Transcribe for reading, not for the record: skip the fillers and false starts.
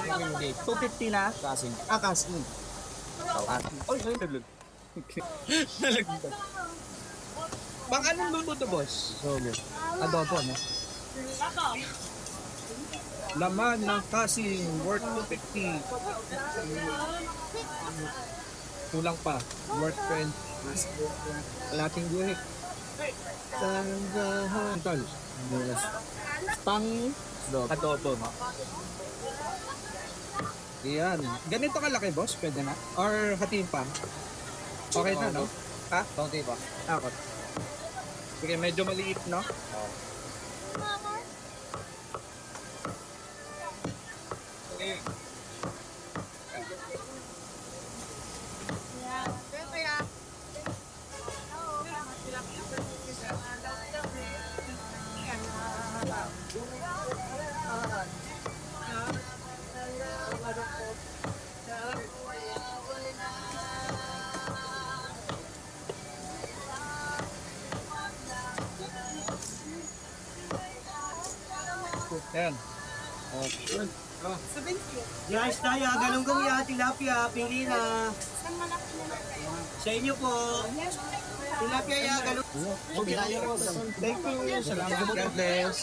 Hindi. 250 na? Kasing. Kasing. Oy, nalaglag. Nalaglag. Bang anong luto to, boss? Sobo. Adobo, no? Laman ng kasing worth 250. Kulang pa. Worth 20. Kalating guhit. Tanggahan. Tol. Pang adobo. Yan. Ganito kalaki, boss? Pwede na? Or hatiin pa? Okay na, no? Ha? Kaunti pa. Ako. Sige, medyo maliit, no? Okay. Yan. Okay. Guys, tayo, galunggong ya, tilapia, pingina. Sa inyo po. Tilapia ya, galunggong. Thank you. Salamat. God bless.